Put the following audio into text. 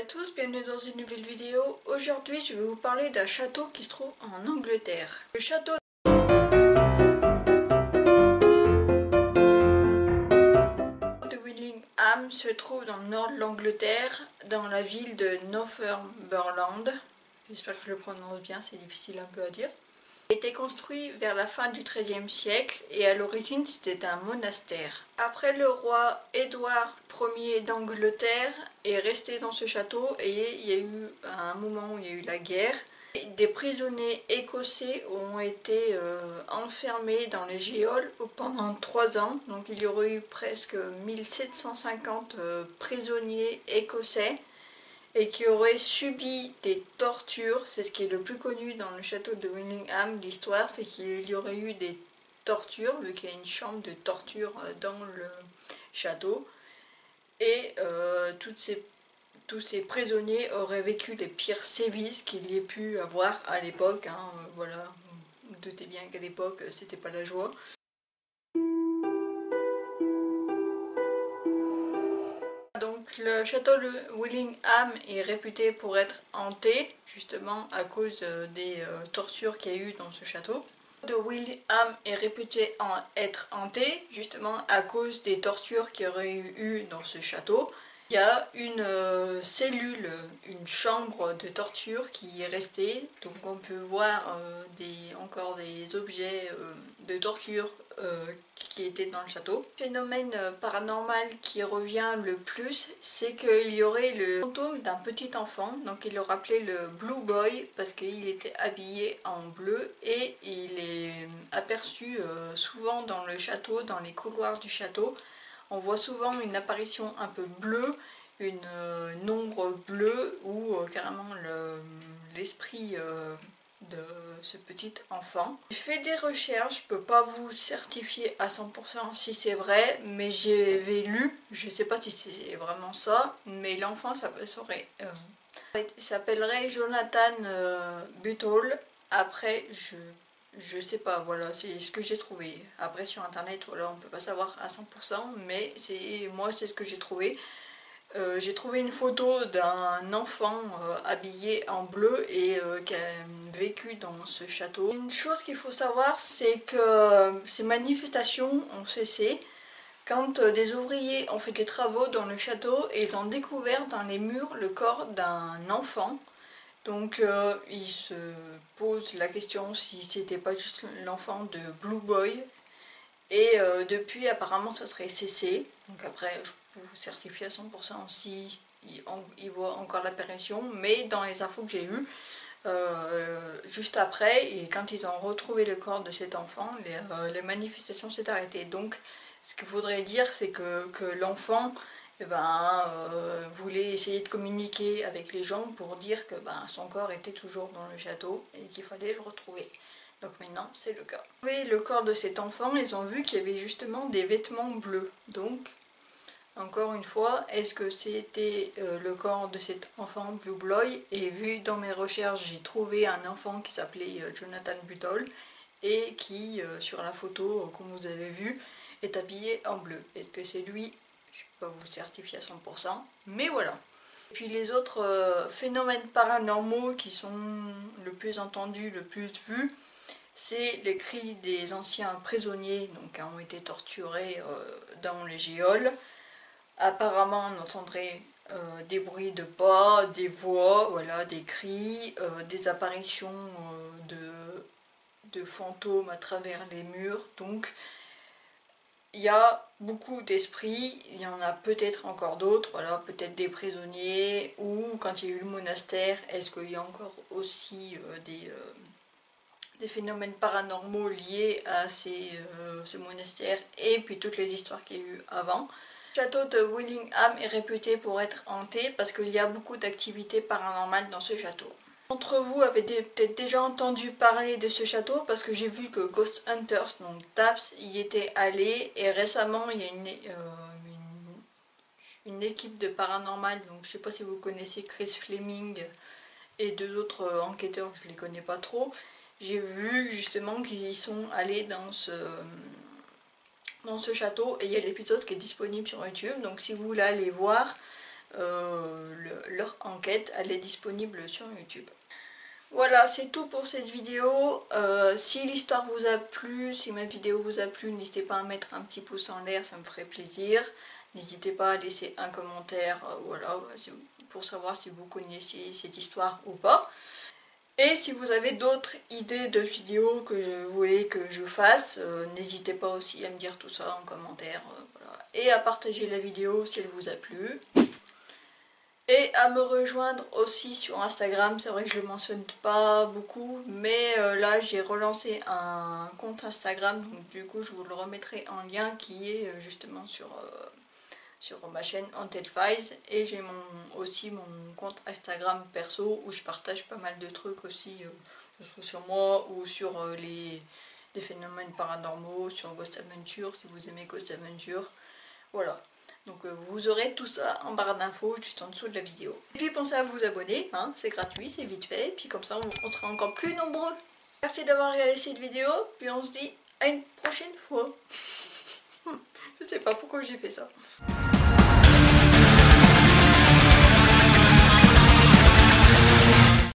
à tous, bienvenue dans une nouvelle vidéo. Aujourd'hui, je vais vous parler d'un château qui se trouve en Angleterre. Le château de Willingham se trouve dans le nord de l'Angleterre, dans la ville de Northumberland. J'espère que je le prononce bien, c'est difficile un peu à dire. Il a été construit vers la fin du XIIIe siècle et à l'origine c'était un monastère. Après, le roi Édouard Ier d'Angleterre est resté dans ce château et il y a eu un moment où il y a eu la guerre. Des prisonniers écossais ont été enfermés dans les geôles pendant 3 ans. Donc il y aurait eu presque 1750 prisonniers écossais et qui aurait subi des tortures. C'est ce qui est le plus connu dans le château de Willingham. L'histoire, c'est qu'il y aurait eu des tortures, vu qu'il y a une chambre de torture dans le château. Et tous ces prisonniers auraient vécu les pires sévices qu'il y ait pu avoir à l'époque. Voilà, vous vous doutez bien qu'à l'époque, c'était pas la joie. Donc le château de Willingham est réputé pour être hanté, justement à cause des tortures qu'il y a eu dans ce château. Le château de Willingham est réputé être hanté, justement à cause des tortures qu'il y aurait eu dans ce château. Il y a une cellule, une chambre de torture qui est restée, donc on peut voir encore des objets de torture qui étaient dans le château. Le phénomène paranormal qui revient le plus, c'est qu'il y aurait le fantôme d'un petit enfant, donc il le rappelait le Blue Boy parce qu'il était habillé en bleu et il est aperçu souvent dans le château, dans les couloirs du château. On voit souvent une apparition un peu bleue, une ombre bleue ou carrément l'esprit de ce petit enfant. J'ai fait des recherches, je ne peux pas vous certifier à 100% si c'est vrai, mais j'avais lu, je ne sais pas si c'est vraiment ça, mais l'enfant s'appellerait Jonathan Buttall. Après, je sais pas, voilà, c'est ce que j'ai trouvé. Après sur internet, voilà, on peut pas savoir à 100%, mais moi c'est ce que j'ai trouvé. J'ai trouvé une photo d'un enfant habillé en bleu et qui a vécu dans ce château. Une chose qu'il faut savoir, c'est que ces manifestations ont cessé quand des ouvriers ont fait des travaux dans le château et ils ont découvert dans les murs le corps d'un enfant. Donc il se pose la question si c'était pas juste l'enfant de Blue Boy. Et depuis apparemment ça serait cessé. Donc après je peux vous certifier à 100% si il voit encore l'apparition. Mais dans les infos que j'ai eues, juste après, et quand ils ont retrouvé le corps de cet enfant, les manifestations s'est arrêtées. Donc ce qu'il faudrait dire, c'est que l'enfant voulait essayer de communiquer avec les gens pour dire que son corps était toujours dans le château et qu'il fallait le retrouver. Donc maintenant c'est le cas. Pour trouver le corps de cet enfant, ils ont vu qu'il y avait justement des vêtements bleus. Donc encore une fois, est-ce que c'était le corps de cet enfant Blue Boy? Et vu dans mes recherches, j'ai trouvé un enfant qui s'appelait Jonathan Buttall et qui, sur la photo, comme vous avez vu, est habillé en bleu. Est-ce que c'est lui? Je ne peux pas vous certifier à 100%, mais voilà. Et puis les autres phénomènes paranormaux qui sont le plus entendus, le plus vus, c'est les cris des anciens prisonniers donc, qui ont été torturés dans les geôles. Apparemment on entendrait des bruits de pas, des voix, voilà, des cris, des apparitions de fantômes à travers les murs. Donc il y a beaucoup d'esprits, il y en a peut-être encore d'autres, voilà, peut-être des prisonniers, ou quand il y a eu le monastère, est-ce qu'il y a encore aussi des phénomènes paranormaux liés à ce monastère et puis toutes les histoires qu'il y a eu avant. Le château de Willingham est réputé pour être hanté parce qu'il y a beaucoup d'activités paranormales dans ce château. D'entre vous avez peut-être déjà entendu parler de ce château parce que j'ai vu que Ghost Hunters, donc Taps, y était allé et récemment il y a une équipe de paranormal, donc je ne sais pas si vous connaissez Chris Fleming et deux autres enquêteurs, je ne les connais pas trop. J'ai vu justement qu'ils sont allés dans ce château et il y a l'épisode qui est disponible sur YouTube, donc si vous voulez aller voir, leur enquête, elle est disponible sur YouTube. Voilà, c'est tout pour cette vidéo. Si l'histoire vous a plu, si ma vidéo vous a plu, n'hésitez pas à mettre un petit pouce en l'air, ça me ferait plaisir. N'hésitez pas à laisser un commentaire, voilà, pour savoir si vous connaissiez cette histoire ou pas. Et si vous avez d'autres idées de vidéos que vous voulez que je fasse, n'hésitez pas aussi à me dire tout ça en commentaire. Voilà. Et à partager la vidéo si elle vous a plu. Et à me rejoindre aussi sur Instagram, c'est vrai que je ne le mentionne pas beaucoup, mais là j'ai relancé un compte Instagram, donc du coup je vous le remettrai en lien qui est justement sur ma chaîne Untel Files, et j'ai aussi mon compte Instagram perso où je partage pas mal de trucs aussi, sur moi ou sur des phénomènes paranormaux, sur Ghost Adventure si vous aimez Ghost Adventure, voilà. Donc vous aurez tout ça en barre d'infos juste en dessous de la vidéo. Et puis pensez à vous abonner, hein, c'est gratuit, c'est vite fait, et puis comme ça on sera encore plus nombreux. Merci d'avoir regardé cette vidéo, puis on se dit à une prochaine fois. Je sais pas pourquoi j'ai fait ça.